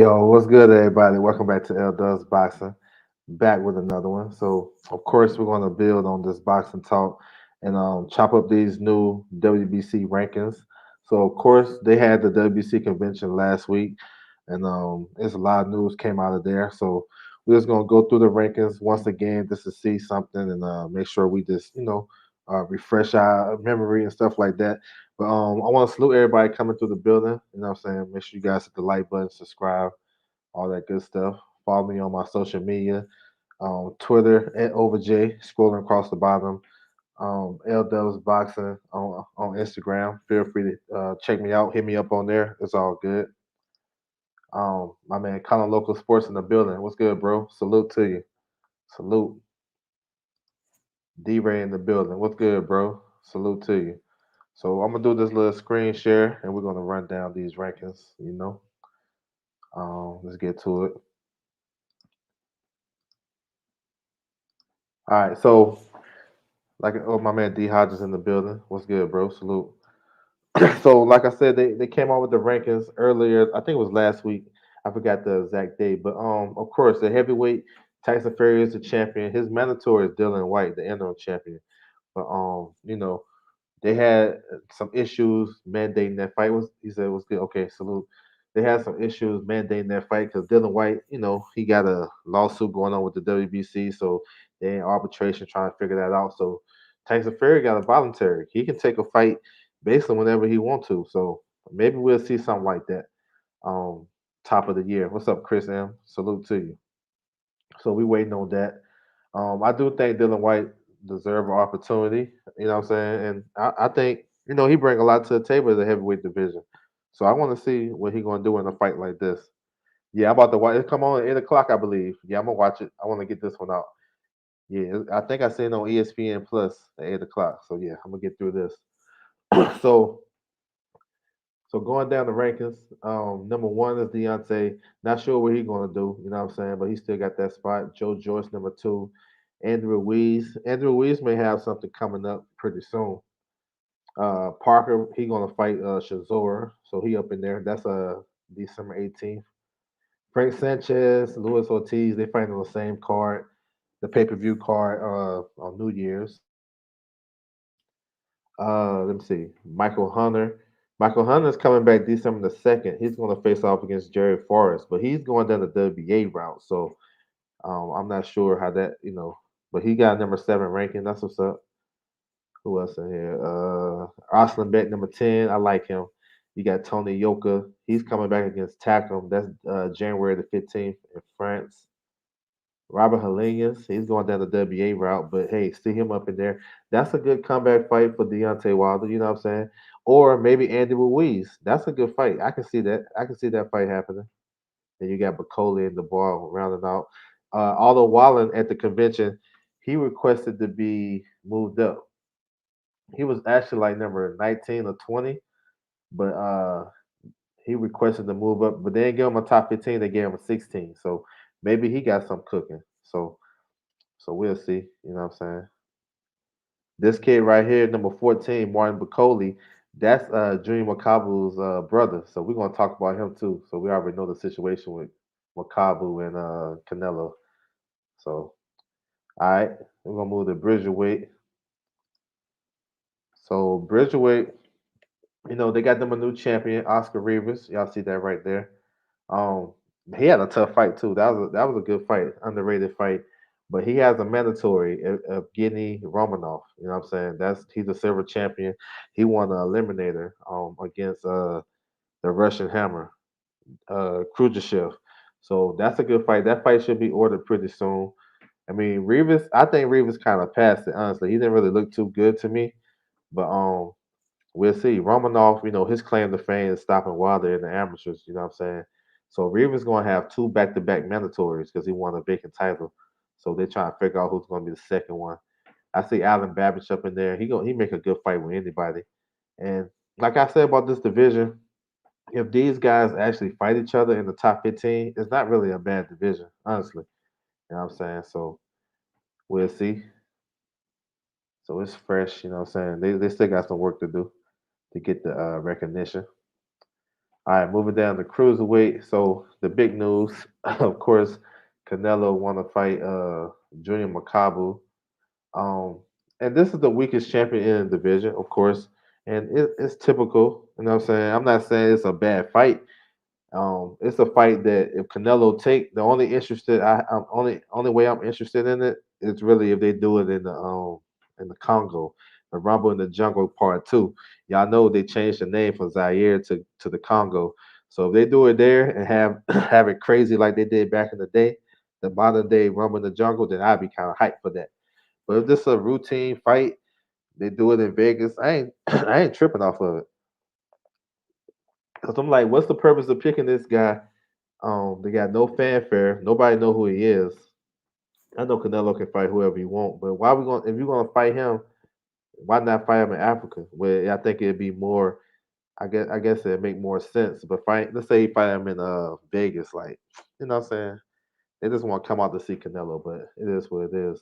Yo, what's good, everybody? Welcome back to L Does Boxing. Back with another one. So, of course, we're going to build on this boxing talk and chop up these new WBC rankings. So, of course, they had the WBC convention last week, and there's a lot of news came out of there. So, we're just going to go through the rankings once again just to see something and make sure we just, refresh our memory and stuff like that. But I want to salute everybody coming through the building. You know what I'm saying? Make sure you guys hit the like button, subscribe, all that good stuff. Follow me on my social media, Twitter at OverJ, scrolling across the bottom. L Dubs Boxing on Instagram. Feel free to check me out, hit me up on there. It's all good. My man, Colin Local Sports in the building. What's good, bro? Salute to you. Salute. D Ray in the building. What's good, bro? Salute to you. So I'm gonna do this little screen share, and we're gonna run down these rankings. Let's get to it. All right. So oh, my man D Hodges in the building. What's good, bro? Salute. So, like I said, they came out with the rankings earlier. I think it was last week. I forgot the exact date, but of course, the heavyweight Tyson Fury is the champion. His mandatory is Dylan White, the interim champion. But they had some issues mandating that fight. Was he said it was good? Okay, salute. They had some issues mandating that fight because Dylan White, he got a lawsuit going on with the WBC, so they in arbitration trying to figure that out. So Tyson Fury got a voluntary. He can take a fight basically whenever he wants to. So maybe we'll see something like that. Um, Top of the year. What's up, Chris M? Salute to you. So we waiting on that. I do think Dylan White deserve an opportunity. You know what I'm saying? And I think he bring a lot to the table in the heavyweight division. So I want to see what he gonna do in a fight like this. Yeah, I'm about to watch it. Come on at 8 o'clock, I believe. Yeah, I'm gonna watch it. I want to get this one out. Yeah, I think I seen it on ESPN Plus at 8 o'clock. So yeah, I'm gonna get through this. so so going down the rankings, number one is Deontay. Not sure what he's gonna do, you know what I'm saying, but he still got that spot. Joe Joyce, number two. Andrew Ruiz. Andrew Ruiz may have something coming up pretty soon. Parker, he gonna fight Shazor, so he up in there. That's December 18th. Frank Sanchez, Luis Ortiz, they fighting on the same card, the pay-per-view card on New Year's. Let me see. Michael Hunter. Michael Hunter's coming back December the 2nd. He's going to face off against Jerry Forrest, but he's going down the WBA route. So I'm not sure how that. But he got number seven ranking. That's what's up. Who else in here? Oslan Beck, number 10. I like him. You got Tony Yoka. He's coming back against Takum. That's January the 15th in France. Robert Helenius, he's going down the WA route, but hey, see him up in there. That's a good comeback fight for Deontay Wilder, you know what I'm saying? Or maybe Andy Ruiz. That's a good fight. I can see that. I can see that fight happening. Then you got Bacoli and the ball rounding out. Although Wallen at the convention, he requested to be moved up. He was actually like number 19 or 20, but he requested to move up. But they didn't give him a top 15, they gave him a 16. So maybe he got some cooking. So we'll see. You know what I'm saying? This kid right here, number 14, Martin Bacoli, that's Junior Makabu's brother. So we're gonna talk about him too. So we already know the situation with Makabu and Canelo. So all right, we're gonna move to Bridgerweight. So Bridgerweight, they got them a new champion, Oscar Rivas. Y'all see that right there. Um, he had a tough fight too. That was a good fight, underrated fight. But he has a mandatory of Evgeny Romanov. You know what I'm saying? He's a silver champion. He won an eliminator against the Russian Hammer, Khrushchev. So that's a good fight. That fight should be ordered pretty soon. I mean, I think Rivas kind of passed it, honestly. He didn't really look too good to me. But we'll see. Romanov, his claim to fame is stopping Wilder in the amateurs, you know what I'm saying? So Rivas going to have two back-to-back mandatories because he won a vacant title. So they're trying to figure out who's going to be the second one. I see Alan Babbage up in there. He make a good fight with anybody. And like I said about this division, if these guys actually fight each other in the top 15, it's not really a bad division, honestly. You know what I'm saying? So we'll see. So it's fresh, you know what I'm saying? They still got some work to do to get the recognition. All right, moving down to cruiserweight. So the big news, of course, Canelo want to fight Junior Makabu. Um, and this is the weakest champion in the division, of course, and it's typical. You know what I'm saying? I'm not saying it's a bad fight. It's a fight that if Canelo take, the only interested, I'm only way I'm interested in it is really if they do it in the Congo, the Rumble in the Jungle Part Two. Y'all know they changed the name from Zaire to the Congo. So if they do it there and have have it crazy like they did back in the day, the modern day Rumble in the Jungle, then I'd be kind of hyped for that. But if this is a routine fight, they do it in Vegas. I ain't I ain't tripping off of it because I'm like, what's the purpose of picking this guy? They got no fanfare. Nobody know who he is. I know Canelo can fight whoever he want, but why we going? If you're gonna fight him, why not fight him in Africa? Where I think it'd be more. I guess it'd make more sense. But fight. Let's say you fight him in Vegas, like you know what I'm saying. They just want to come out to see Canelo, but it is what it is.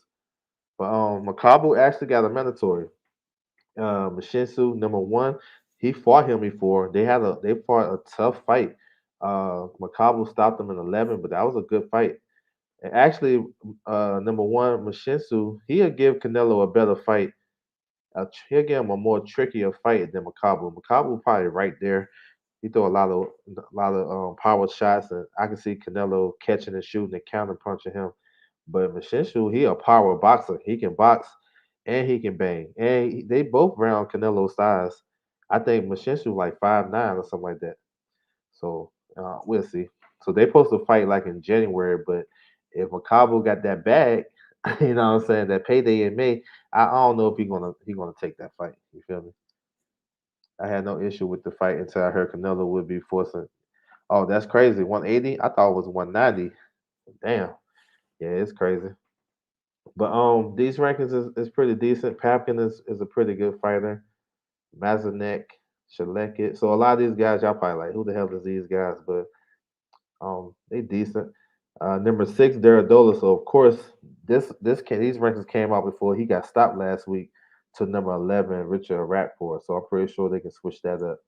But Makabu actually got a mandatory. Mashinsu number one, he fought him before. They fought a tough fight. Makabu stopped him in 11, but that was a good fight. And actually, number one, Mashinsu, he'll give Canelo a better fight. He'll give him a more trickier fight than Makabu. Makabu probably right there. He throw a lot of power shots, and I can see Canelo catching and shooting and counter punching him. But Mashinchu, he a power boxer. He can box and he can bang. And they both round Canelo's size. I think Mashinchu like 5'9" or something like that. So we'll see. So they supposed to fight like in January, but if Macabo got that bag, you know what I'm saying, that payday in May, I don't know if he gonna take that fight. You feel me? I had no issue with the fight until I heard Canelo would be forcing. Oh, that's crazy. 180? I thought it was 190. Damn. Yeah, it's crazy. But these rankings is pretty decent. Papkin is a pretty good fighter. Mazanek, Shalekit. So a lot of these guys, y'all probably like, who the hell is these guys? But they decent. Number six, Duradola. So of course, these rankings came out before he got stopped last week to number 11, Richard Radford. So I'm pretty sure they can switch that up.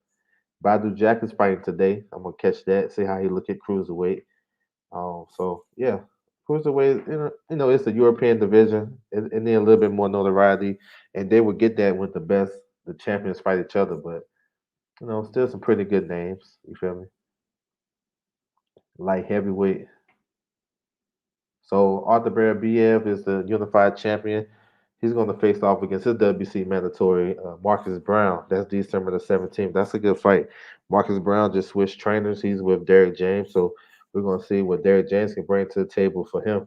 Badu Jack is fighting today. I'm gonna catch that, see how he look at cruiserweight. So yeah, cruiserweight, it's a European division. It need a little bit more notoriety, and they would get that with the champions fight each other. But still some pretty good names. You feel me? Light heavyweight. So Arthur Bear BF is the unified champion. He's going to face off against his WBC mandatory Marcus Brown. That's December the 17th. That's a good fight. Marcus Brown just switched trainers. He's with Derek James, so we're going to see what Derek James can bring to the table for him.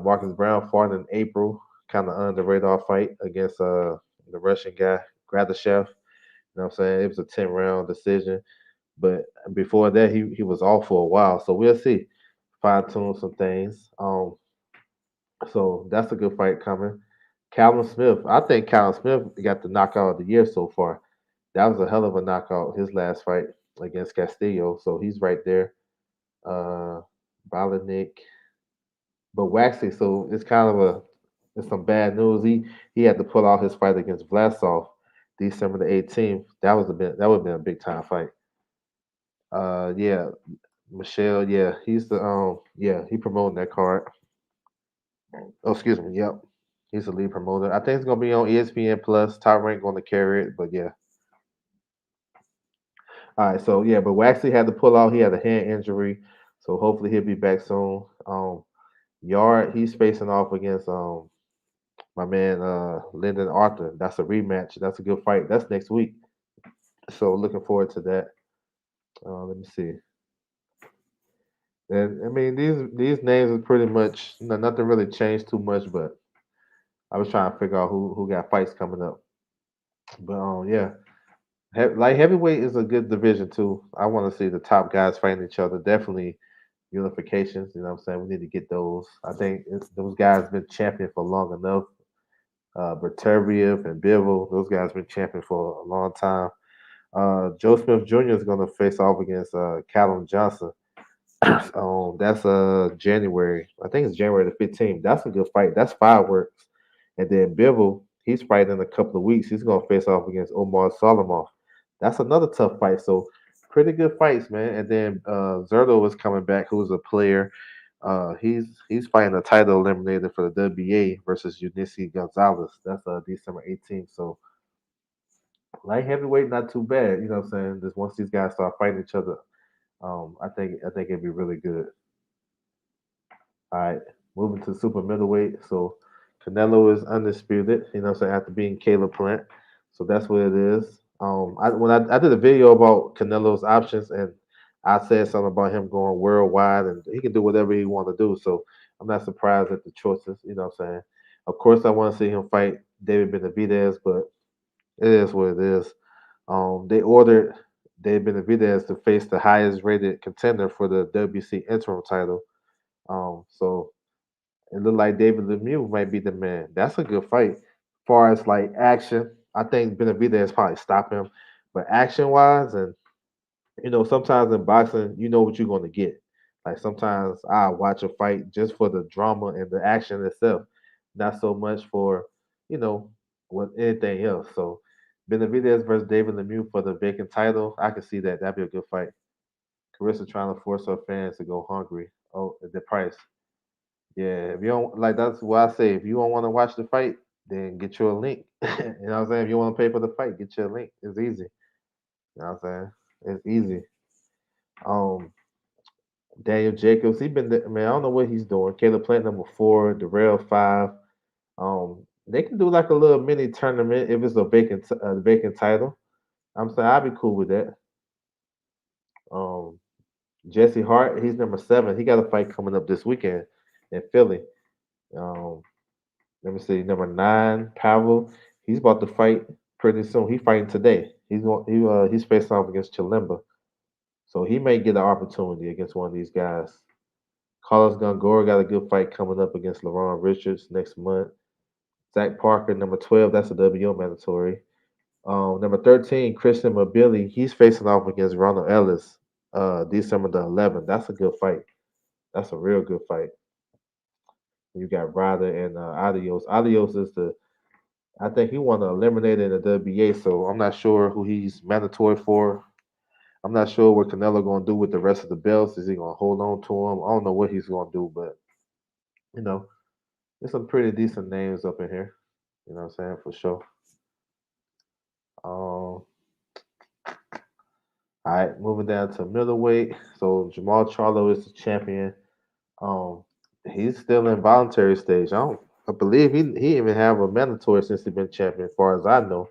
Marcus Brown fought in April, kind of under the radar fight against the Russian guy Gradashev. You know what I'm saying? It was a 10-round decision, but before that, he was off for a while. So we'll see. Fine tune some things. So that's a good fight coming. Calvin Smith, I think Calvin Smith got the knockout of the year so far. That was a hell of a knockout. His last fight against Castillo, so he's right there. Uh, Balanik, but Waxy, so it's some bad news. He had to pull out his fight against Vlasov December the 18th. That would have been a big time fight. Yeah, Michelle, yeah, he promoting that card. Oh, excuse me. Yep. He's the lead promoter. I think it's gonna be on ESPN Plus. Top Rank gonna carry it, but yeah. All right, so yeah, but Waxley had to pull out. He had a hand injury, so hopefully he'll be back soon. Yard, he's facing off against my man Lyndon Arthur. That's a rematch. That's a good fight. That's next week. So looking forward to that. Let me see. And I mean these names are pretty much nothing really changed too much, but I was trying to figure out who got fights coming up. But yeah. Like heavyweight is a good division too. I want to see the top guys fighting each other. Definitely unifications. You know what I'm saying? We need to get those. I think those guys been champion for long enough. Berterbiev and Bivol, those guys been champion for a long time. Joe Smith Jr. is going to face off against Callum Johnson. That's January. I think it's January the 15th. That's a good fight. That's fireworks. And then Bivol, he's fighting in a couple of weeks. He's going to face off against Omar Solimov. That's another tough fight. So pretty good fights, man. And then Zerto is coming back, who's a player. He's fighting a title eliminator for the WBA versus Eunice Gonzalez. That's December 18th. So light heavyweight, not too bad. You know what I'm saying? Just once these guys start fighting each other, I think it'd be really good. All right, moving to super middleweight. So Canelo is undisputed. You know what I'm saying? After being Caleb Plant, so that's what it is. I did a video about Canelo's options, and I said something about him going worldwide, and he can do whatever he want to do. So I'm not surprised at the choices. You know what I'm saying? Of course, I want to see him fight David Benavidez, but it is what it is. They ordered David Benavidez to face the highest rated contender for the WBC interim title. So it looked like David Lemieux might be the man. That's a good fight. Far as like action, I think Benavidez probably stop him. But action wise, and sometimes in boxing, you know what you're going to get. Like sometimes I watch a fight just for the drama and the action itself, not so much for you know what anything else. So Benavidez versus David Lemieux for the vacant title, I can see that. That'd be a good fight. Carissa trying to force her fans to go hungry. Oh, the price. Yeah, if you don't like, that's what I say. If you don't want to watch the fight, then get you a link. You know what I'm saying? If you want to pay for the fight, get you a link. It's easy. You know what I'm saying? It's easy. Um, Daniel Jacobs, he been there, man. I don't know what he's doing. Caleb Plant number 4, Darrell 5. They can do like a little mini tournament if it's a vacant title. I'm saying I'd be cool with that. Um, Jesse Hart, he's number 7. He got a fight coming up this weekend in Philly. Um, Let me see. Number 9, Pavel. He's about to fight pretty soon. He's fighting today. He's facing off against Chilemba, so he may get an opportunity against one of these guys. Carlos Gongora got a good fight coming up against LaRon Richards next month. Zach Parker, number 12. That's a WO mandatory. Number 13, Christian Mobili. He's facing off against Ronald Ellis, December the 11th. That's a good fight. That's a real good fight. You got Ryder and Adios. Adios is the I think he won the eliminator in the WBA, so I'm not sure who he's mandatory for. I'm not sure what Canelo gonna do with the rest of the belts. Is he gonna hold on to him? I don't know what he's gonna do, but you know, there's some pretty decent names up in here. You know what I'm saying for sure. All right, moving down to middleweight. So Jamal Charlo is the champion. Um, he's still in voluntary stage. I believe he even have a mandatory since he been champion, as far as I know.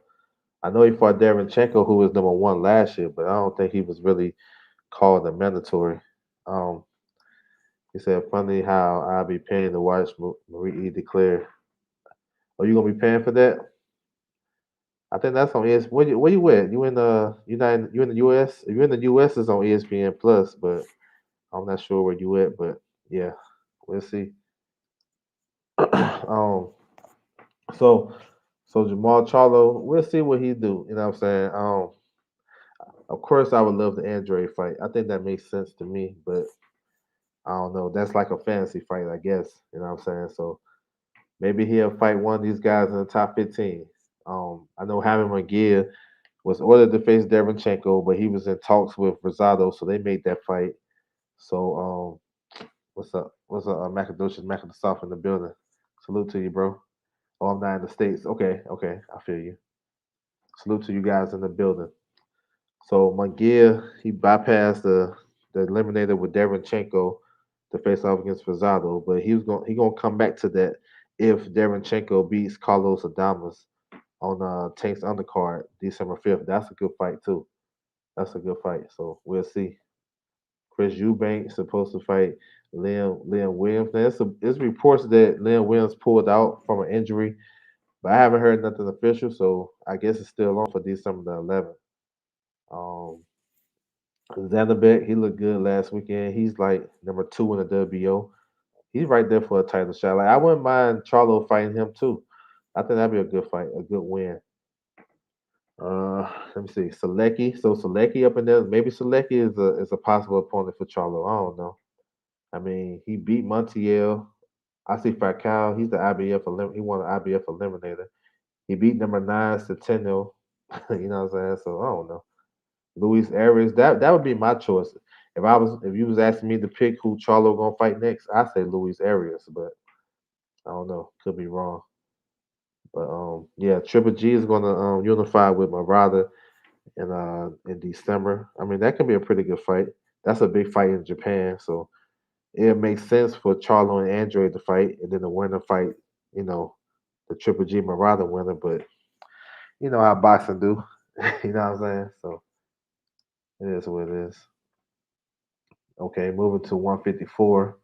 I know he fought Derenchenko, who was number 1 last year, but I don't think he was really called a mandatory. Um, he said, "Funny how I'll be paying to watch Marie E. declare." Are you gonna be paying for that? I think that's on ES. Where you at? You in the United? You in the US? If you're in the US, it's on ESPN Plus, but I'm not sure where you at. But yeah, we'll see. um, so so Jamal Charlo, we'll see what he do. You know what I'm saying? Of course, I would love the Andre fight. I think that makes sense to me, but I don't know. That's like a fantasy fight, I guess. You know what I'm saying? So maybe he'll fight one of these guys in the top 15. I know Jaime McGill was ordered to face Derenchenko, but he was in talks with Rosado, so they made that fight. So, what's up? What's up, Macadocious Macadosoph in the building? Salute to you, bro. Oh, I'm not in the States. Okay, okay. I feel you. Salute to you guys in the building. So Munguia, he bypassed the eliminator with Derenchenko to face off against Rosado, but he gonna come back to that if Derenchenko beats Carlos Adamas on Tank's undercard December 5th. That's a good fight too. That's a good fight. So we'll see. Chris Eubank supposed to fight Liam Williams. Now it's reports that Liam Williams pulled out from an injury, but I haven't heard nothing official, so I guess it's still on for December the 11th. Um, Zanderbeck, he looked good last weekend. He's like number 2 in the WBO. He's right there for a title shot. Like I wouldn't mind Charlo fighting him too. I think that'd be a good fight, a good win. Let me see. Selecki. So Selecki up in there. Maybe Selecki is a possible opponent for Charlo. I don't know. I mean, he beat Montiel. I see Falcao. He's the IBF he won the IBF eliminator. He beat number 9 Centeno. You know what I'm saying? So I don't know. Luis Arias. That would be my choice. If you was asking me to pick who Charlo gonna fight next, I say Luis Arias, but I don't know. Could be wrong. But yeah, Triple G is gonna unify with Murata in December. I mean, that could be a pretty good fight. That's a big fight in Japan, so it makes sense for Charlo and Andre to fight, and then the winner fight, you know, the Triple G Murata winner. But you know how boxing do. You know what I'm saying? So it is what it is. Okay, moving to 154.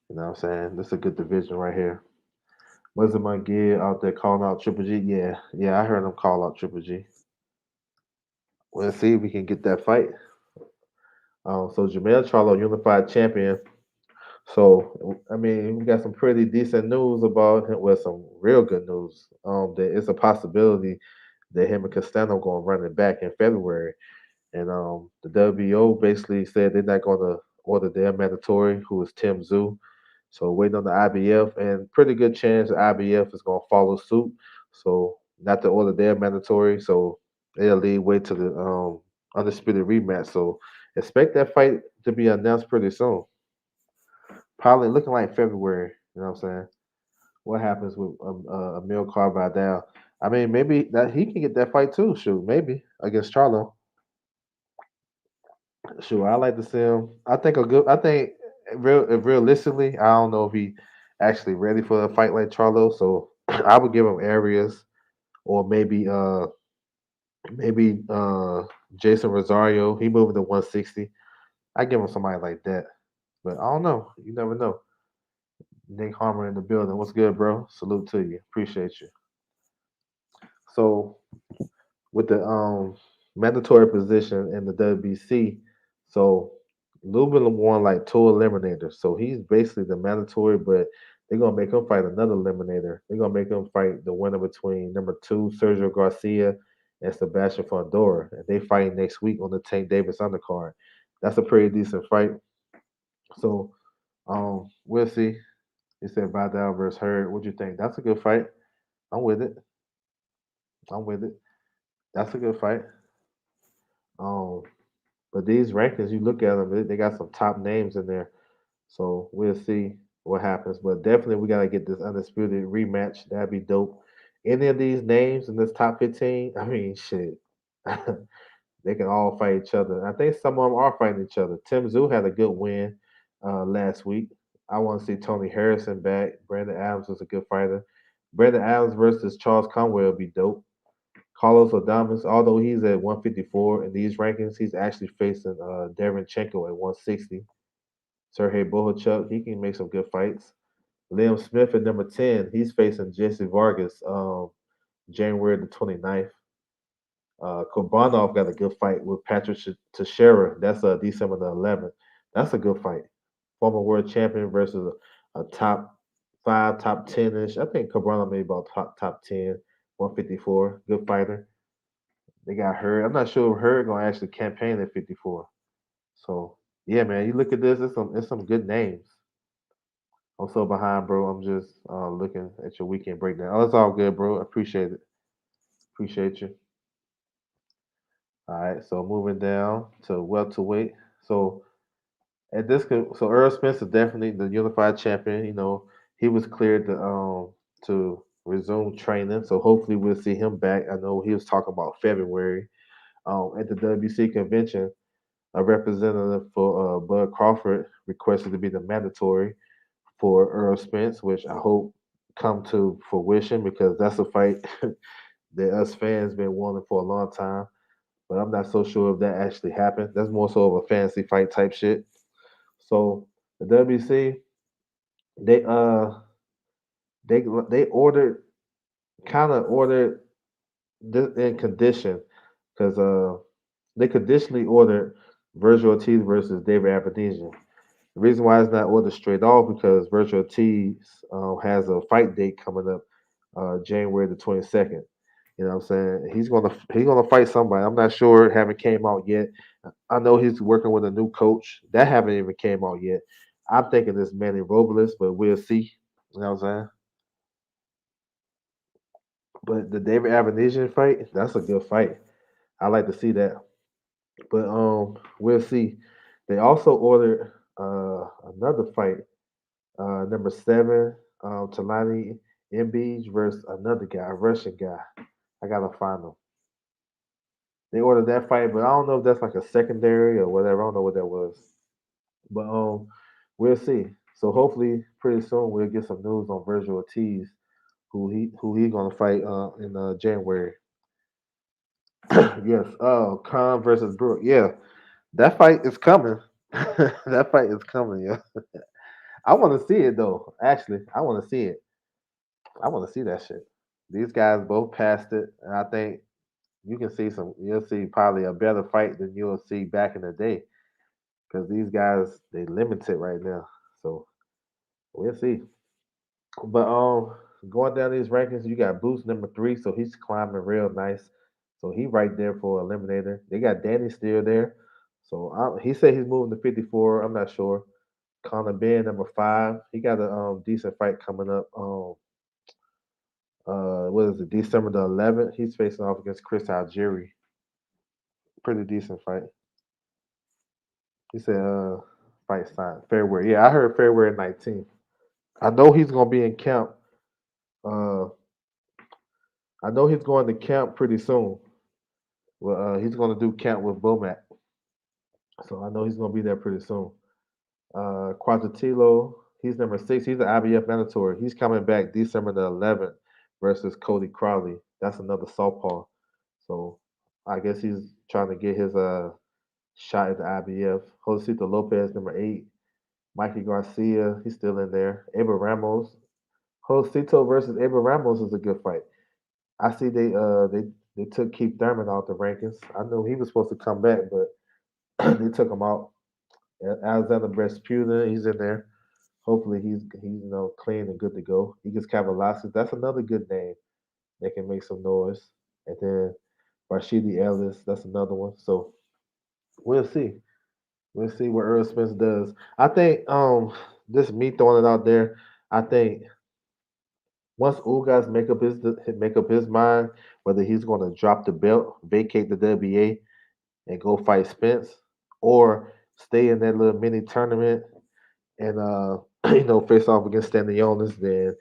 You know what I'm saying? This is a good division right here. Was it my gear out there calling out Triple G? Yeah, yeah, I heard him call out Triple G. We'll see if we can get that fight. So Jamel Charlo, unified champion. So I mean, we got some pretty decent news about him. Well, some real good news. That it's a possibility that him and Castano going to run it back in February. And the WBO basically said they're not going to order their mandatory, who is Tim Zoo. So waiting on the IBF, and pretty good chance the IBF is going to follow suit. So not to order their mandatory. So they'll lead way to the undisputed rematch. So expect that fight to be announced pretty soon. Probably looking like February. You know what I'm saying? What happens with Emil Carbajal? I mean, maybe that he can get that fight too. Shoot, maybe against Charlo. Sure, I like to see him. I think a good. I think realistically, I don't know if he actually ready for a fight like Charlo. So I would give him Arias or maybe Jason Rosario. He moving to 160. I give him somebody like that. But I don't know. You never know. Nick Harmer in the building. What's good, bro? Salute to you. Appreciate you. So with the mandatory position in the WBC. So Lubin won like two eliminators. So he's basically the mandatory, but they're gonna make him fight another eliminator. They're gonna make him fight the winner between number two, Sergio Garcia, and Sebastian Fondora. And they fight next week on the Tank Davis undercard. That's a pretty decent fight. So we'll see. He said Vidal versus Hurd. What you think? That's a good fight. I'm with it. I'm with it. That's a good fight. Um, But these rankings, you look at them, they got some top names in there. So we'll see what happens. But definitely, we got to get this undisputed rematch. That'd be dope. Any of these names in this top 15, I mean, shit, they can all fight each other. I think some of them are fighting each other. Tim Zoo had a good win last week. I want to see Tony Harrison back. Brandon Adams was a good fighter. Brandon Adams versus Charles Conway will be dope. Carlos Adames, although he's at 154 in these rankings, he's actually facing Derenchenko at 160. Sergey Bohachuk, he can make some good fights. Liam Smith at number 10, he's facing Jesse Vargas January the 29th. Kurbanov got a good fight with Patrick Teixeira. That's December the 11th. That's a good fight. Former world champion versus a top five, top 10 ish. I think Kurbanov maybe about top 10, 154. Good fighter. They got Hurd. I'm not sure if Hurd gonna actually campaign at 54. So yeah, man, you look at this. It's some good names. I'm so behind, bro. I'm just looking at your weekend breakdown. Oh, it's all good, bro. Appreciate it. Appreciate you. All right. So moving down to welterweight. So so Earl Spence is definitely the unified champion. You know, he was cleared to resume training. So hopefully we'll see him back. I know he was talking about February at the WBC convention. A representative for Bud Crawford requested to be the mandatory for Earl Spence, which I hope come to fruition because that's a fight that us fans been wanting for a long time. But I'm not so sure if that actually happened. That's more so of a fantasy fight type shit. So the WC they they ordered kind of ordered this in condition because they conditionally ordered Virgil Ortiz versus David Avenesian. The reason why it's not ordered straight off because Virgil Ortiz has a fight date coming up January the 22nd. You know what I'm saying? He's gonna fight somebody. I'm not sure. It haven't came out yet. I know he's working with a new coach. That haven't even came out yet. I'm thinking it's Manny Robles, but we'll see. You know what I'm saying? But the David Avenesian fight, that's a good fight. I like to see that. But we'll see. They also ordered another fight, number seven, Talani Embiid versus another guy, a Russian guy. I gotta find him. They ordered that fight, but I don't know if that's like a secondary or whatever. I don't know what that was. But we'll see. So hopefully, pretty soon we'll get some news on Virgil Ortiz, who he gonna fight in January. Yes. Oh, Khan versus Brook. Yeah, that fight is coming. That fight is coming. Yeah. I want to see it though. Actually, I want to see it. I want to see that shit. These guys both passed it, and I think you can see some. You'll see probably a better fight than you'll see back in the day because these guys they limited right now. So we'll see. But going down these rankings, you got Boost number three, so he's climbing real nice. So he right there for eliminator. They got Danny still there. So he said he's moving to 54. I'm not sure. Conor Ben number five. He got a decent fight coming up. What is it? December the 11th. He's facing off against Chris Algieri. Pretty decent fight. He said fight signed February. Yeah, I heard February 19th. I know he's gonna be in camp. Uh, I know he's going to camp pretty soon. Well, he's going to do camp with Bomac, so I know he's going to be there pretty soon. Quadratilo, he's number six. He's an IBF mandatory. He's coming back December the 11th versus Cody Crowley. That's another southpaw. So I guess he's trying to get his shot at the IBF. Josecito Lopez, number eight. Mikey Garcia, he's still in there. Aber Ramos. Josecito versus Aber Ramos is a good fight. I see they took Keith Thurman out the rankings. I knew he was supposed to come back, but they took him out. Alexander Rasputin, he's in there. Hopefully he's clean and good to go. He gets Kavalauskas. That's another good name that can make some noise. And then Rashidi Ellis, that's another one. So we'll see. We'll see what Earl Spence does. I think this me throwing it out there. I think once Ugas make up his mind whether he's going to drop the belt, vacate the WBA, and go fight Spence, or stay in that little mini tournament and face off against Stanionis, then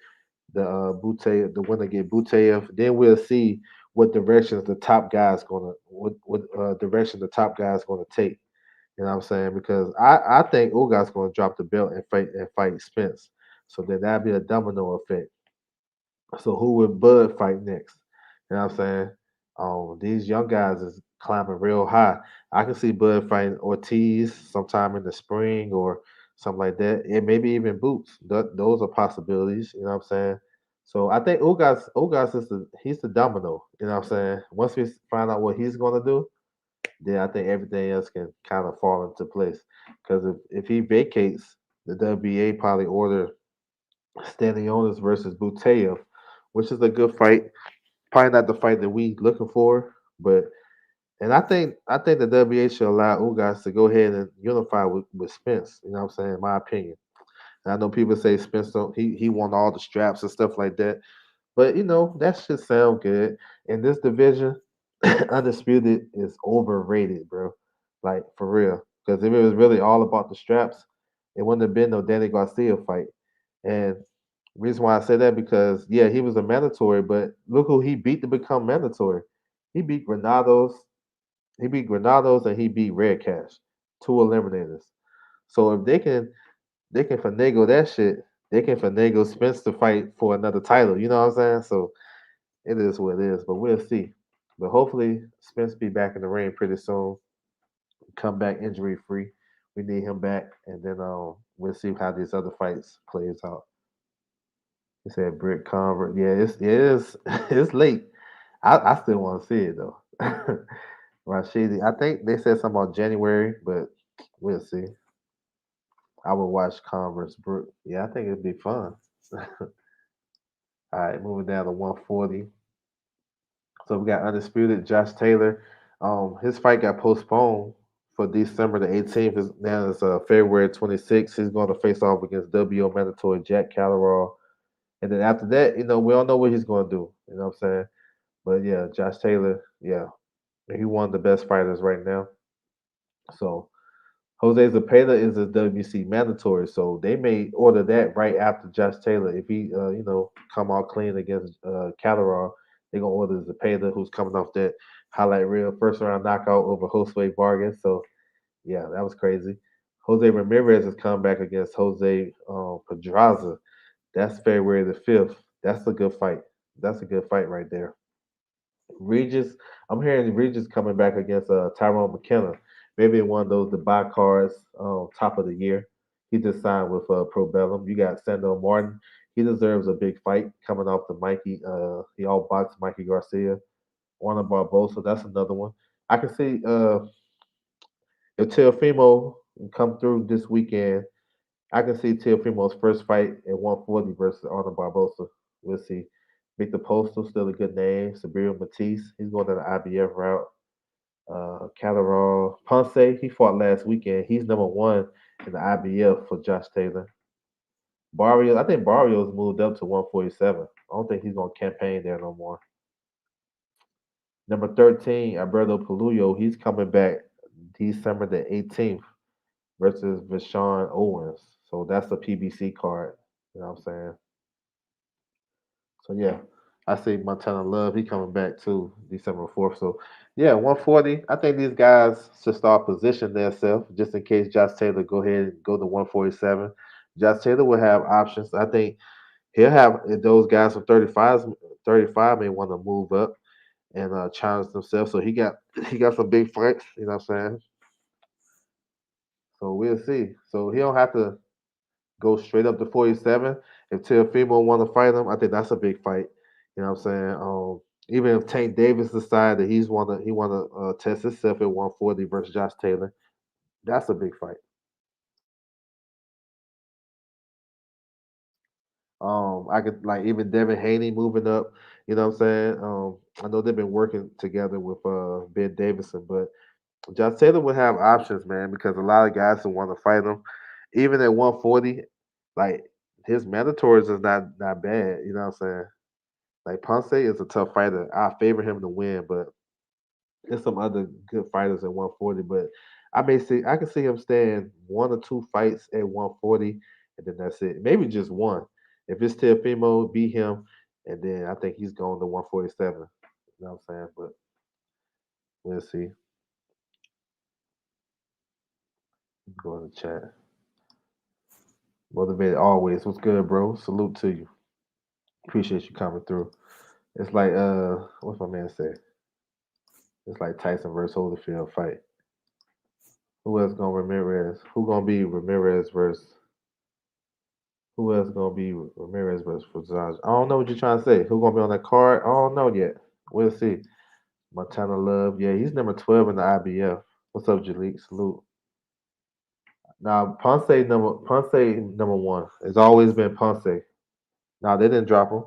the winner get Butev. Then we'll see what directions the top guys gonna what direction the top guys gonna take. You know what I'm saying? Because I think Ugas gonna drop the belt and fight Spence. So then that'd be a domino effect. So who would Bud fight next? You know what I'm saying? These young guys is climbing real high. I can see Bud fighting Ortiz sometime in the spring or something like that. And maybe even Boots. Those are possibilities. You know what I'm saying? So I think Ugas is he's the domino. You know what I'm saying? Once we find out what he's gonna do, then I think everything else can kind of fall into place. Because if he vacates, the WBA probably order Stanionis versus Butev, which is a good fight. Probably not the fight that we looking for, but and I think the WBA should allow Ugas to go ahead and unify with Spence. You know what I'm saying? In my opinion. And I know people say Spence don't he won all the straps and stuff like that. But that should sound good. In this division, Undisputed is overrated, bro. Like for real. Because if it was really all about the straps, it wouldn't have been no Danny Garcia fight. And reason why I say that because yeah, he was a mandatory, but look who he beat to become mandatory. He beat Granados, and he beat Red Cash, two eliminators. So if they can finagle that shit, they can finagle Spence to fight for another title. You know what I'm saying? So it is what it is, but we'll see. But hopefully Spence be back in the ring pretty soon. Come back injury free. We need him back, and then we'll see how these other fights plays out. He said Brick Convert. Yeah, it is it's late. I still want to see it though. Rashidi, I think they said something about January, but we'll see. I would watch Converse Brook. Yeah, I think it'd be fun. All right, moving down to 140. So we got undisputed Josh Taylor. His fight got postponed for December the 18th. Now it's February 26th. He's going to face off against WO mandatory Jack Callerall. And then after that, we don't know what he's going to do. You know what I'm saying? But yeah, Josh Taylor, yeah. and he one of the best fighters right now. So Jose Zepeda is a WBC mandatory, so they may order that right after Josh Taylor. If he, come out clean against Catterall, they're gonna order Zepeda, who's coming off that highlight reel first round knockout over Josue Vargas. So yeah, that was crazy. Jose Ramirez has come back against Jose Pedraza. That's February the 5th. That's a good fight. That's a good fight right there. Regis, I'm hearing Regis coming back against Tyrone McKenna. Maybe in one of those Dubai cards, top of the year. He just signed with Pro Bellum. You got Sando Martin. He deserves a big fight coming off the Mikey. He all boxed Mikey Garcia. Juan Barbosa. That's another one. I can see if Teofimo can come through this weekend. I can see Teofimo's first fight at 140 versus Arnold Barbosa. We'll see. Victor Postal, still a good name. Sabirio Matisse, he's going to the IBF route. Catterall Ponce, he fought last weekend. He's number one in the IBF for Josh Taylor. Barrios, I think Barrios moved up to 147. I don't think he's going to campaign there no more. Number 13, Alberto Paluyo, he's coming back December the 18th versus Vashon Owens. So that's a PBC card. You know what I'm saying? So yeah, I see Montana Love. He coming back too, December 4th. So yeah, 140. I think these guys should start positioning themselves just in case Josh Taylor go ahead and go to 147. Josh Taylor will have options. I think he'll have those guys from 35 may want to move up and challenge themselves. So he got some big fights. You know what I'm saying? So we'll see. So he don't have to go straight up to 47. If Teofimo want to fight him, I think that's a big fight. You know what I'm saying? Even if Tank Davis decide that he wanna test himself at 140 versus Josh Taylor, that's a big fight. I could like even Devin Haney moving up. You know what I'm saying? I know they've been working together with Ben Davison, but Josh Taylor would have options, man, because a lot of guys who want to fight him, even at 140, like his mandatories is not bad. You know what I'm saying? Like Ponce is a tough fighter. I favor him to win, but there's some other good fighters at 140. But I can see him staying one or two fights at 140, and then that's it. Maybe just one. If it's Teofimo, beat him, and then I think he's going to 147. You know what I'm saying? But we'll see. Go in the chat. Motivated always. What's good, bro? Salute to you. Appreciate you coming through. It's like what's my man say? It's like Tyson versus Holyfield fight. Who else gonna Ramirez? Who gonna be Ramirez versus who else gonna be Ramirez versus Fazaj? I don't know what you're trying to say. Who gonna be on that card? I don't know yet. We'll see. Montana Love, yeah, he's number 12 in the IBF. What's up, Jalik? Salute. Now Ponce number one. It's always been Ponce. Now they didn't drop him.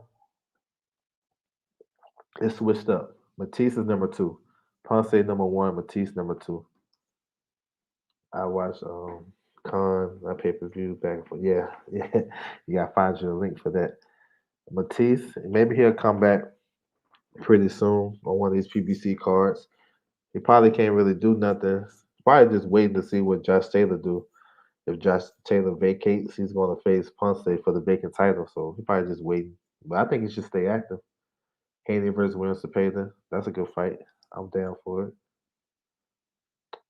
It switched up. Matisse is number two. Ponce number one. Matisse number two. I watched Con that pay per view back and forth. Yeah, yeah. You gotta find you a link for that. Matisse, maybe he'll come back pretty soon on one of these PBC cards. He probably can't really do nothing. Probably just waiting to see what Josh Taylor do. If Josh Taylor vacates, he's going to face Ponce for the vacant title. So he probably just waiting. But I think he should stay active. Haney versus Williams Cepeda. That's a good fight. I'm down for it.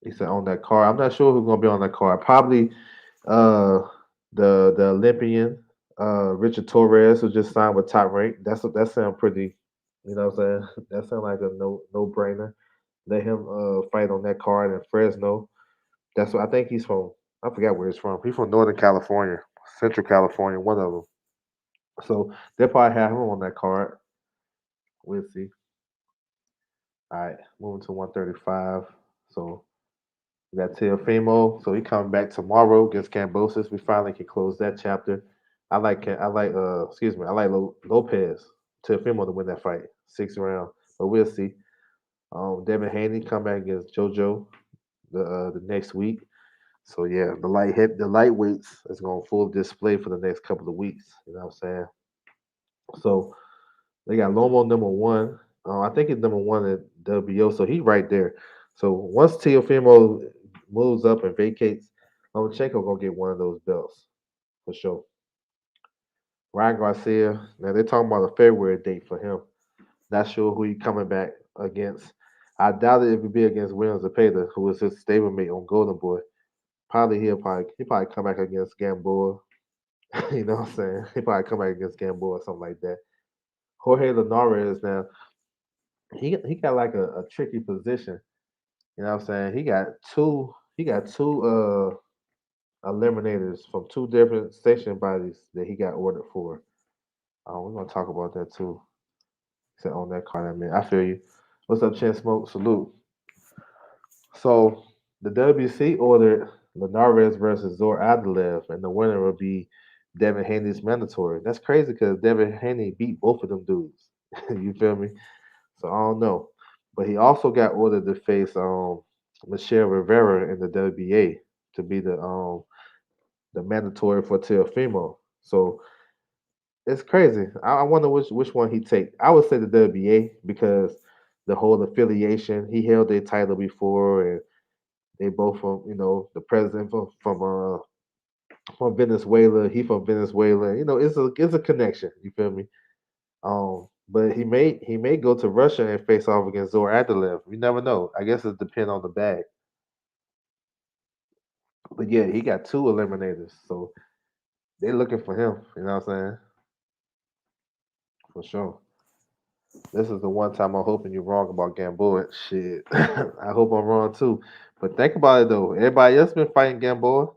He said on that card. I'm not sure who's going to be on that card. Probably uh, the Olympian Richard Torres, who just signed with Top Rank. That sounds pretty. You know what I'm saying? That sounds like a no brainer. Let him fight on that card in Fresno. That's what I think he's from. I forgot where he's from. He's from Northern California, Central California, one of them. So they'll probably have him on that card. We'll see. All right, moving to 135. So we got Teofimo. So he coming back tomorrow against Cambosis. We finally can close that chapter. I like Lopez. Teofimo to win that fight, 6th round. But we'll see. Devin Haney come back against JoJo the next week. So yeah, the lightweights is going full display for the next couple of weeks. You know what I'm saying? So they got Lomo number one. I think he's number one at WBO, so he's right there. So once Teofimo moves up and vacates, Lomachenko gonna get one of those belts for sure. Ryan Garcia, now they're talking about a February date for him. Not sure who he's coming back against. I doubt it if it be against Williams Zepeda, who was his stablemate on Golden Boy. Probably he'll probably come back against Gamboa. You know what I'm saying? He'll probably come back against Gamboa or something like that. Jorge Linares now he got like a tricky position. You know what I'm saying? He got two eliminators from two different station bodies that he got ordered for. We're gonna talk about that too. So on that card, I mean, I feel you. What's up, Chin Smoke? Salute. So the WC ordered Linares versus Zor Adalev, and the winner will be Devin Haney's mandatory. That's crazy because Devin Haney beat both of them dudes. You feel me? So I don't know. But he also got ordered to face Michelle Rivera in the WBA to be the mandatory for Teofimo. So it's crazy. I wonder which one he take. I would say the WBA because the whole affiliation. He held their title before, and they both from the president from Venezuela. He from Venezuela. It's a connection. You feel me? But he may go to Russia and face off against Zor Adalev. You never know. I guess it depends on the bag. But yeah, he got two eliminators, so they're looking for him. You know what I'm saying? For sure. This is the one time I'm hoping you're wrong about Gamboa. Shit, I hope I'm wrong too. But think about it though. Everybody else been fighting Gamboa.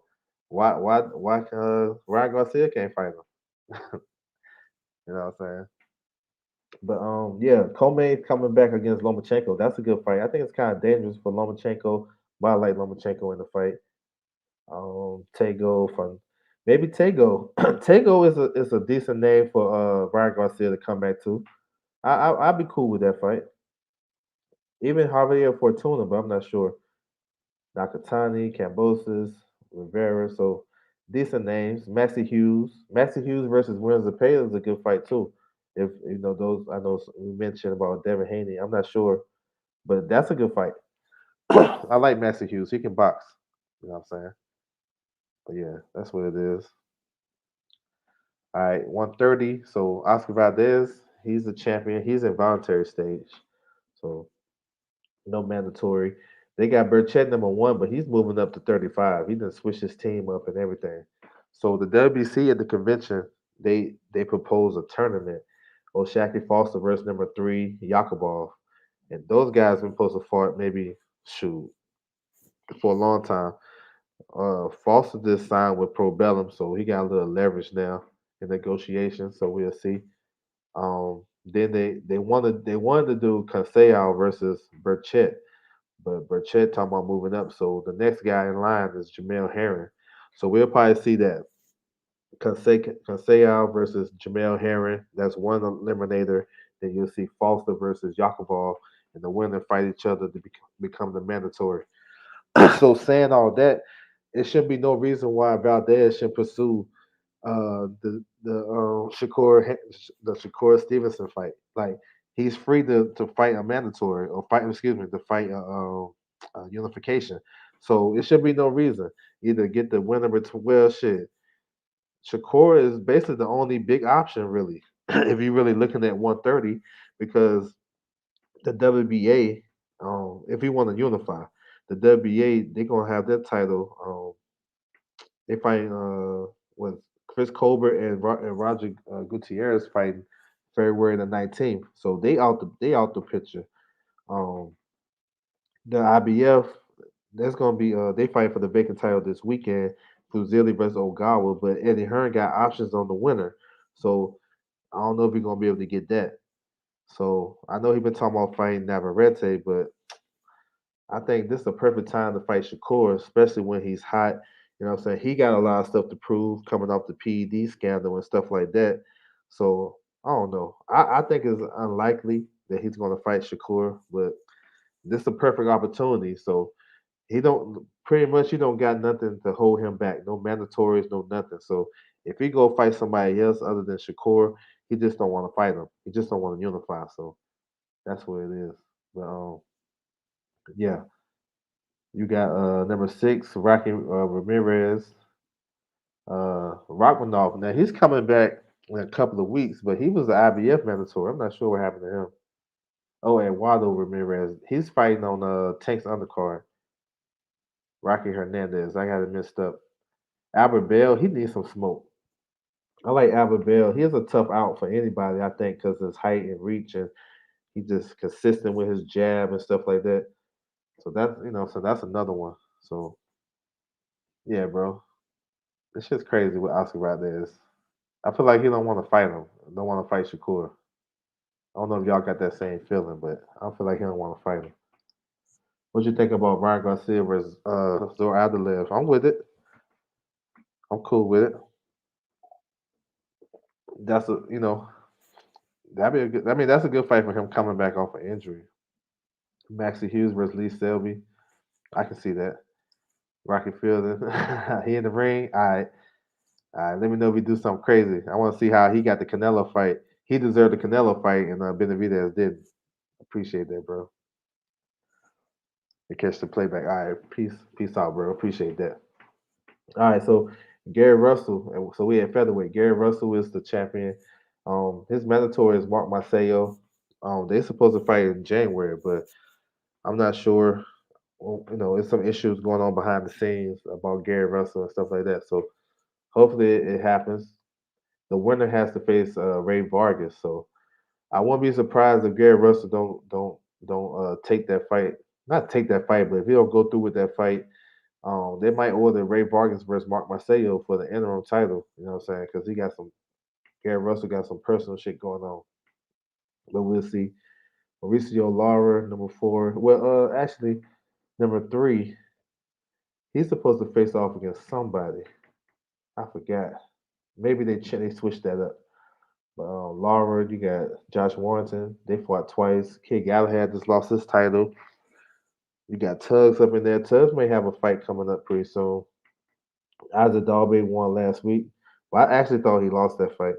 Why Ryan Garcia can't fight him? You know what I'm saying? But yeah, Comey coming back against Lomachenko. That's a good fight. I think it's kind of dangerous for Lomachenko, but I like Lomachenko in the fight. Tego from maybe Tego. Tego is a decent name for Ryan Garcia to come back to. I'd be cool with that fight. Even Javier Fortuna, but I'm not sure. Nakatani, Cambosis, Rivera. So decent names. Maxie Hughes. Maxie Hughes versus Williams Zepeda is a good fight too. If you know those, I know we mentioned about Devin Haney. I'm not sure, but that's a good fight. I like Maxie Hughes. He can box. You know what I'm saying? But yeah, that's what it is. All right, 130. So Oscar Valdez, he's the champion. He's in voluntary stage. So no mandatory. They got Burchett number one, but he's moving up to 35. He done switched his team up and everything. So the WBC at the convention, they propose a tournament. O'Shaquie Foster versus number three, Yakubov. And those guys been supposed to fight maybe shoot for a long time. Foster just signed with Pro Bellum, so he got a little leverage now in negotiations. So we'll see. Then they wanted to do Conseil versus Burchett, but Burchett talking about moving up. So the next guy in line is Jamel Herring. So we'll probably see that Conseil versus Jamel Herring. That's one eliminator. Then you'll see Foster versus Yakubov, and the winner fight each other to become the mandatory. So saying all that, it shouldn't be no reason why Valdez should pursue the Shakur Stevenson fight. Like he's free to fight a mandatory or fight excuse me to fight a unification. So it should be no reason either get the winner between well shit. Shakur is basically the only big option really if you're really looking at 130 because the WBA if you want to unify the WBA they're gonna have their title they fight with Chris Colbert and Roger Gutierrez fighting February the 19th. So they out the picture. Um, the IBF that's gonna be they fight for the vacant title this weekend. Fuzili versus Ogawa, but Eddie Hearn got options on the winner. So I don't know if we're gonna be able to get that. So I know he's been talking about fighting Navarrete, but I think this is a perfect time to fight Shakur, especially when he's hot. You know what I'm saying? He got a lot of stuff to prove coming off the PED scandal and stuff like that. So I don't know. I think it's unlikely that he's going to fight Shakur, but this is a perfect opportunity. So he don't pretty much he don't got nothing to hold him back. No mandatories, no nothing. So if he go fight somebody else other than Shakur, he just don't want to fight him. He just don't want to unify. So That's what it is. But yeah, you got number six, Rocky Ramirez, Rachmaninoff. Now he's coming back in a couple of weeks, but he was the IBF mandatory. I'm not sure what happened to him. Oh, and Eduardo Ramirez, he's fighting on Tank's undercard. Rocky Hernandez, I got it mixed up. Albert Bell, he needs some smoke. I like Albert Bell. He's a tough out for anybody, I think, because his height and reach, and he's just consistent with his jab and stuff like that. So that's another one. So yeah, bro, it's just crazy what Oscar Valdez. I feel like he don't want to fight him. Don't want to fight Shakur. I don't know if y'all got that same feeling, but I feel like he don't want to fight him. What you think about Ryan Garcia versus Zor Adelev? I'm with it. I'm cool with it. That's a that'd be a good. I mean, that's a good fight for him coming back off an injury. Maxie Hughes versus Lee Selby. I can see that. Rocky Fielding. He in the ring. All right. Let me know if we do something crazy. I want to see how he got the Canelo fight. He deserved the Canelo fight, and Benavidez didn't. Appreciate that, bro. And catch the playback. All right. Peace out, bro. Appreciate that. All right. So Gary Russell. So we at featherweight. Gary Russell is the champion. His mandatory is Mark Marcelo. They're supposed to fight in January, but I'm not sure. Well, there's some issues going on behind the scenes about Gary Russell and stuff like that. So hopefully it happens. The winner has to face Ray Vargas. So I won't be surprised if Gary Russell don't take that fight. Not take that fight, but if he don't go through with that fight, they might order Ray Vargas versus Mark Marcelo for the interim title. You know what I'm saying? Because Gary Russell got some personal shit going on. But we'll see. Mauricio Lara, number four. Well, actually, number three. He's supposed to face off against somebody. I forgot. Maybe they switched that up. But Lara, you got Josh Warrington. They fought twice. Kid Galahad just lost his title. You got Tugs up in there. Tugs may have a fight coming up pretty soon. Isaac Dalbe won last week. Well, I actually thought he lost that fight.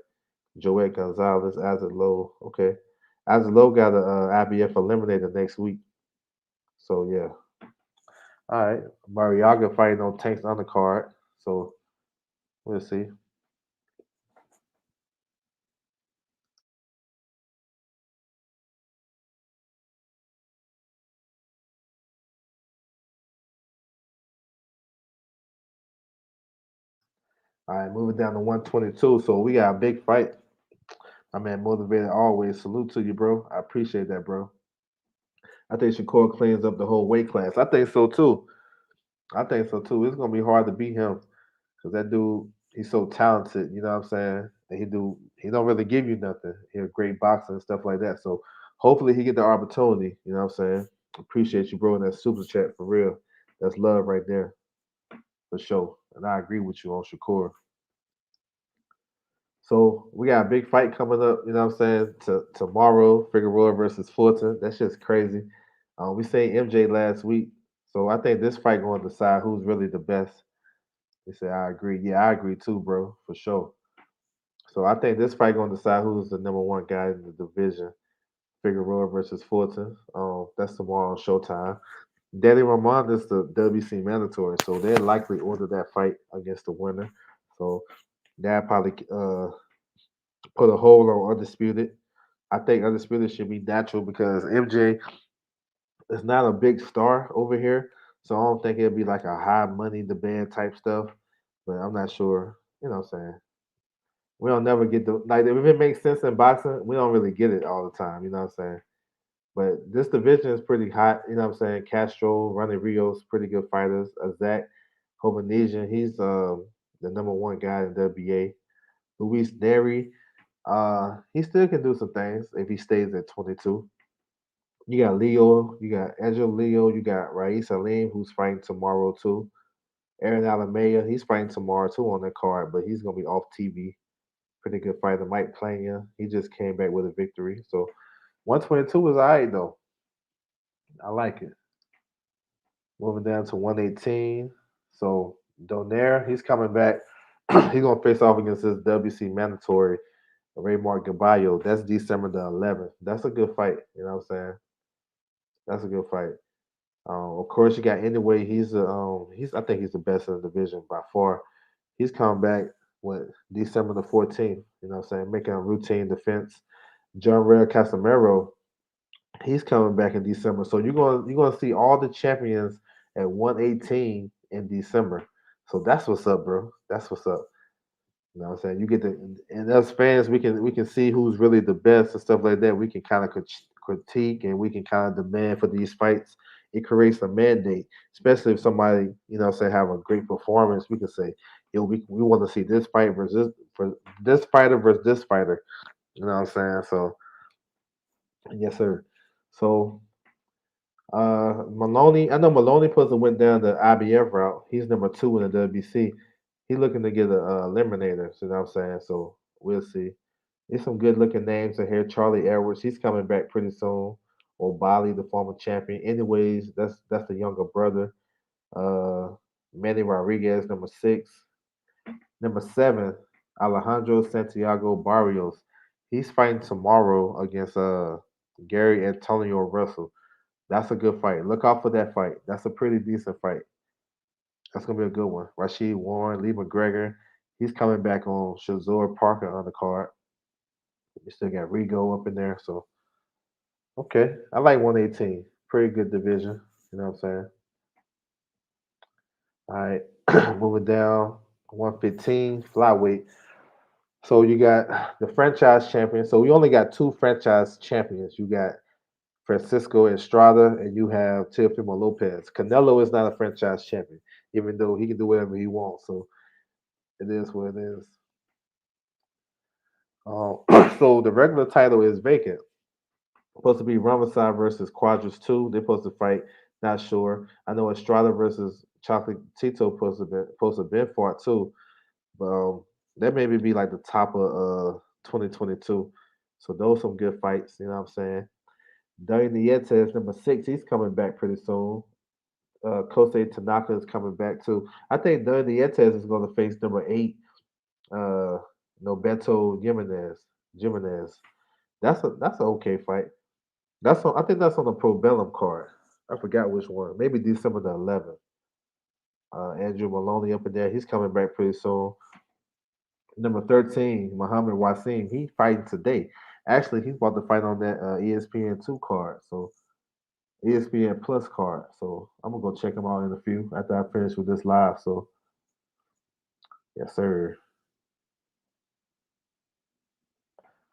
Joet Gonzalez, Isaac Lowe. Okay. Isaac Lowe got a IBF eliminator next week. So yeah. All right. Mariaga fighting on Tank's undercard. So we'll see. All right, moving down to 122. So we got a big fight. My man, motivated always. Salute to you, bro. I appreciate that, bro. I think Shakur cleans up the whole weight class. I think so too. I think so too. It's gonna be hard to beat him because that dude, he's so talented. You know what I'm saying? And he don't really give you nothing. He's a great boxer and stuff like that. So hopefully he get the opportunity. You know what I'm saying? Appreciate you, bro, in that super chat for real. That's love right there for sure. And I agree with you on Shakur. So we got a big fight coming up, you know what I'm saying? Tomorrow, Figueroa versus Fulton. That's just crazy. We seen MJ last week. So I think this fight going to decide who's really the best. He said, I agree. Yeah, I agree too, bro, for sure. So I think this fight going to decide who's the number one guy in the division. Figueroa versus Fulton. That's tomorrow on Showtime. Danny Ramon is the WC mandatory, so they'll likely order that fight against the winner. So that probably put a hold on Undisputed. I think Undisputed should be natural because MJ is not a big star over here. So I don't think it'll be like a high money demand type stuff. But I'm not sure. You know what I'm saying? We don't never get the like if it makes sense in boxing, we don't really get it all the time, you know what I'm saying? But this division is pretty hot, you know what I'm saying? Castro, Ronnie Rios, pretty good fighters. Zach Hovanesian, he's the number one guy in WBA. Luis Neri, he still can do some things if he stays at 22. You got Leo, you got Angel Leo, you got Rais Salim, who's fighting tomorrow too. Aaron Alamea, he's fighting tomorrow too on that card, but he's gonna be off TV. Pretty good fighter. Mike Plania, he just came back with a victory. So 122 is alright though. I like it. Moving down to 118. So Donaire, he's coming back. He's gonna face off against his WC mandatory Raymar Gaballo. That's December the 11th. That's a good fight. You know what I'm saying? That's a good fight. Of course, you got anyway. He's I think he's the best in the division by far. He's coming back with December the 14th. You know what I'm saying? Making a routine defense. John Ray Casamero, he's coming back in December. So you're gonna see all the champions at 118 in December. So that's what's up, bro. That's what's up. You know what I'm saying? You get the and us fans, we can see who's really the best and stuff like that. We can kind of critique and we can kind of demand for these fights. It creates a mandate, especially if somebody say have a great performance. We can say, yo, we want to see this fight versus for this fighter versus this fighter. You know what I'm saying? So yes, sir. So Maloney, I know Maloney supposed to went down the IBF route. He's number two in the WBC. He's looking to get a eliminator. You know what I'm saying? So we'll see. There's some good looking names in here. Charlie Edwards, he's coming back pretty soon. O'Bali, the former champion. Anyways, that's the younger brother. Uh, Manny Rodriguez, number six. Number seven, Alejandro Santiago Barrios. He's fighting tomorrow against Gary Antonio Russell. That's a good fight. Look out for that fight. That's a pretty decent fight. That's gonna be a good one. Rashid Warren, Lee McGregor. He's coming back on Shazor Parker on the card. You still got Rigo up in there. So okay. I like 118. Pretty good division. You know what I'm saying? All right. Moving down. 115 flyweight. So you got the franchise champion. So we only got two franchise champions. You got Francisco Estrada and you have Teofimo Lopez. Canelo is not a franchise champion, even though he can do whatever he wants. So it is what it is. So the regular title is vacant. Supposed to be Ramasai versus Quadras 2. They're supposed to fight. Not sure. I know Estrada versus Chocolate Tito supposed to be fought too. But that maybe be like the top of 2022. So those some good fights. You know what I'm saying? Daniel Nietes, number six, he's coming back pretty soon. Kosei Tanaka is coming back too. I think Daniel Nietes is going to face number eight, uh, Nobeto Jimenez. That's an okay fight. I think that's on the Pro Bellum card. I forgot which one. Maybe December the 11th. Andrew Maloney up in there. He's coming back pretty soon. Number 13, Muhammad Wasim. He's fighting today. Actually, he's about to fight on that ESPN two card. So ESPN Plus card. So I'm gonna go check him out in a few after I finish with this live. So yes, sir.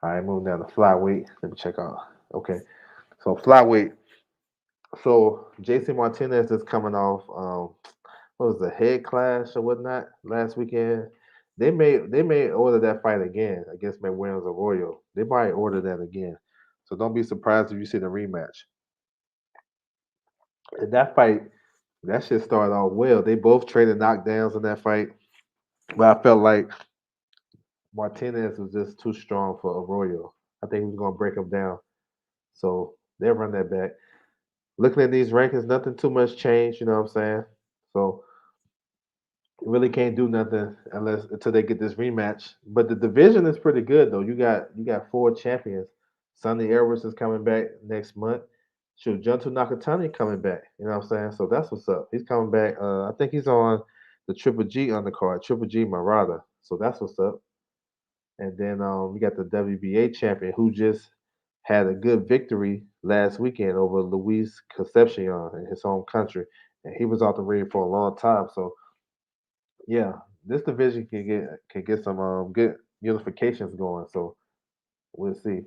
All right, moving down to flyweight. Let me check out. Okay, so flyweight. So JC Martinez is coming off. What was the head clash or whatnot last weekend? They may order that fight again against McWilliams Arroyo. They might order that again. So don't be surprised if you see the rematch. And that fight, that shit started off well. They both traded knockdowns in that fight, but I felt like Martinez was just too strong for Arroyo. I think he was gonna break him down. So they'll run that back. Looking at these rankings, nothing too much changed. You know what I'm saying? So really can't do nothing unless until they get this rematch. But the division is pretty good though. You got four champions. Sonny Edwards is coming back next month. Shoot, Junto Nakatani coming back. You know what I'm saying? So that's what's up. He's coming back. I think he's on the Triple G undercard, Triple G Marada. So that's what's up. And then we got the WBA champion who just had a good victory last weekend over Luis Concepcion in his home country. And he was out the ring for a long time. So yeah, this division can get some good unifications going. So we'll see.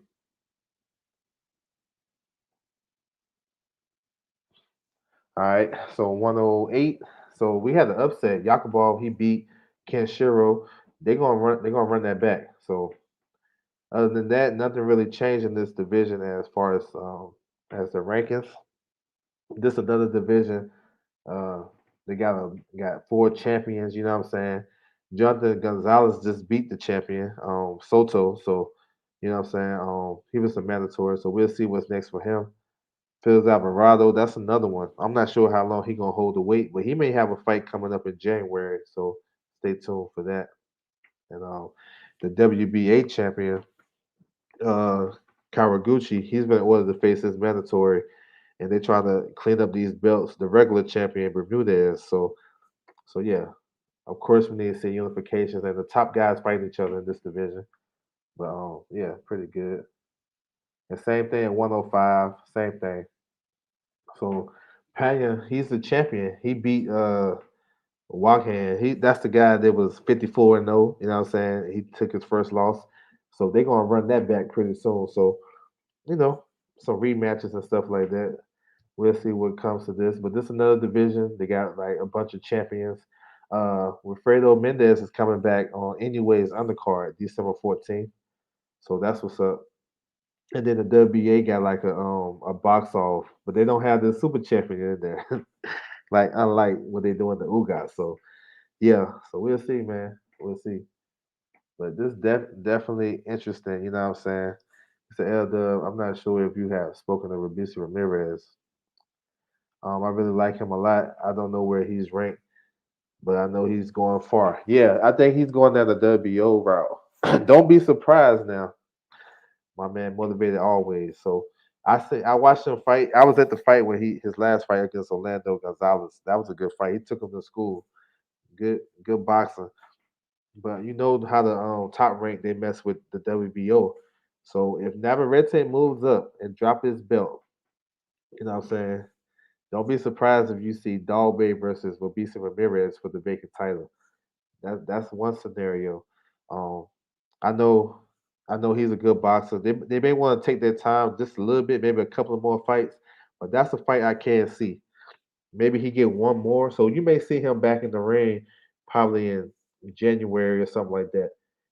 All right. So 108. So we had the upset. Yakubov he beat Kenshiro. They're gonna run that back. So other than that, nothing really changed in this division as the rankings. This another division. Uh, they got four champions. You know what I'm saying? Jonathan Gonzalez just beat the champion, Soto. So you know what I'm saying? He was a mandatory. So we'll see what's next for him. Phil Alvarado, that's another one. I'm not sure how long he gonna hold the weight, but he may have a fight coming up in January. So stay tuned for that. And the WBA champion. uh, Kawaguchi, he's been ordered to face his mandatory, and they're trying to clean up these belts. The regular champion Bermudez. So yeah, of course we need to see unifications and the top guys fighting each other in this division. But yeah, pretty good. And same thing at 105, same thing. So Pena, he's the champion. He beat Walkhand. That's the guy that was 54-0. You know what I'm saying? He took his first loss. So they're gonna run that back pretty soon. So, you know, some rematches and stuff like that. We'll see what comes to this. But this is another division. They got like a bunch of champions. Wilfredo Mendez is coming back on Inoue's undercard December 14th. So that's what's up. And then the WBA got like a box off, but they don't have the super champion in there. Like unlike what they do in the UGA. So yeah, so we'll see, man. We'll see. But this definitely interesting, you know what I'm saying? Mr. Dub, I'm not sure if you have spoken to Rabisi Ramirez. I really like him a lot. I don't know where he's ranked, but I know he's going far. Yeah, I think he's going down the WBO route. Don't be surprised now. My man motivated always. So I watched him fight. I was at the fight when his last fight against Orlando Gonzalez. That was a good fight. He took him to school. Good boxing. But you know how the top rank they mess with the WBO. So if Navarrete moves up and drop his belt, you know what I'm saying? Don't be surprised if you see Dalbay versus Wabisa Ramirez for the vacant title. That's one scenario. Um, I know I know he's a good boxer. They may want to take their time just a little bit, maybe a couple of more fights, but that's a fight I can't see. Maybe he get one more, so you may see him back in the ring probably in January or something like that.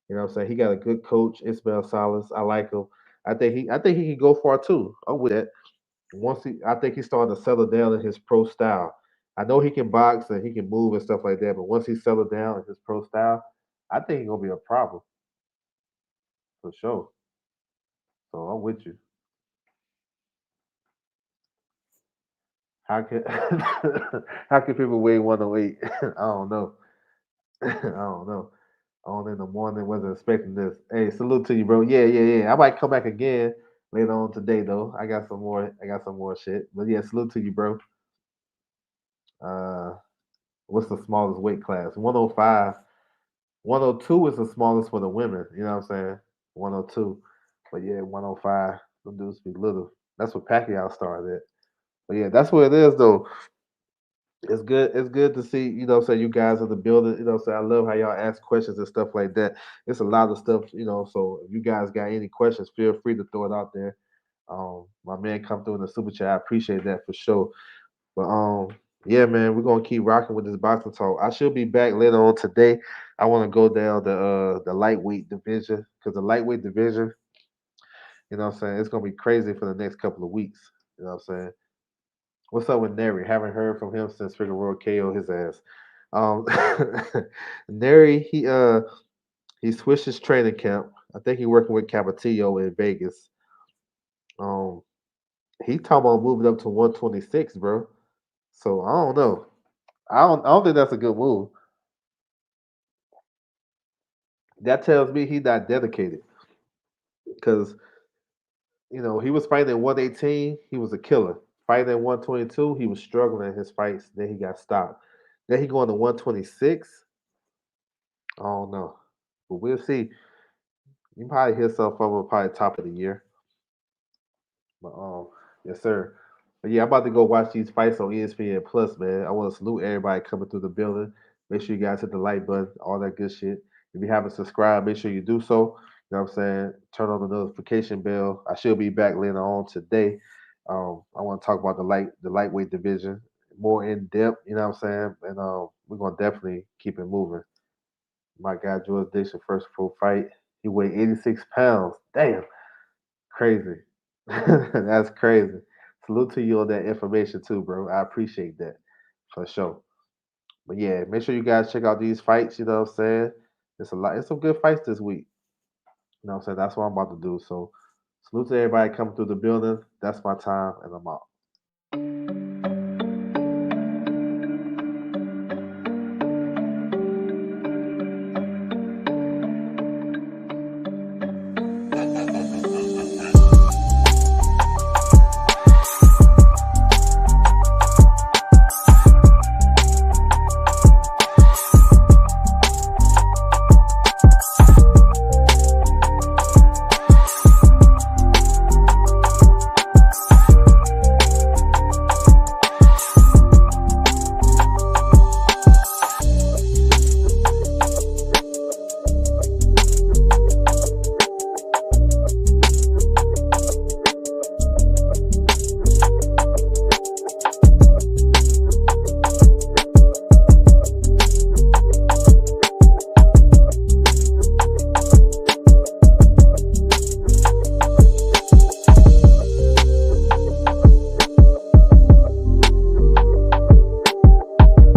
You know what I'm saying? He got a good coach, Ismail Salas. I like him. I think he can go far too. I'm with that. I think he's starting to settle down in his pro style. I know he can box and he can move and stuff like that, but once he settled down in his pro style, I think he's gonna be a problem for sure. So I'm with you. How can how can people weigh 108? I don't know. I don't know. On in the morning, wasn't expecting this. Hey, salute to you, bro. Yeah. I might come back again later on today though. I got some more shit. But yeah, salute to you, bro. Uh what's the smallest weight class? 105. 102 is the smallest for the women. You know what I'm saying? 102. But yeah, 105. Them dudes be little. That's what Pacquiao started at. But yeah, that's what it is though. It's good. It's good to see, say you guys in the building. Say I love how y'all ask questions and stuff like that. It's a lot of stuff. So if you guys got any questions, feel free to throw it out there. My man come through in the super chat. I appreciate that for sure. But yeah, man, we're gonna keep rocking with this boxing talk. I should be back later on today. I want to go down the lightweight division because the lightweight division, what I'm saying, it's gonna be crazy for the next couple of weeks. You know what I'm saying? What's up with Neri? Haven't heard from him since Figueroa KO his ass. Um, Neri, he switched his training camp. I think he working with Capatillo in Vegas. Um, he talking about moving up to 126, bro. So I don't know. I don't think that's a good move. That tells me he's not dedicated because he was fighting at 118. He was a killer. Fighting at 122, he was struggling in his fights. Then he got stopped. Then he going to 126. I don't know, but we'll see. You probably hit yourself over probably top of the year. But yes, sir. But yeah, I'm about to go watch these fights on ESPN Plus, man. I want to salute everybody coming through the building. Make sure you guys hit the like button, all that good shit. If you haven't subscribed, make sure you do so. You know what I'm saying? Turn on the notification bell. I should be back later on today. I want to talk about the lightweight division more in depth. You know what I'm saying? And we're gonna definitely keep it moving. My guy George Dixon first pro fight. He weighed 86 pounds. Damn. Crazy. That's crazy. Salute to you on that information too, bro. I appreciate that for sure. But yeah, make sure you guys check out these fights. You know what I'm saying? It's a lot. It's some good fights this week. You know what I'm saying? That's what I'm about to do. So salute to everybody coming through the building. That's my time, and I'm out.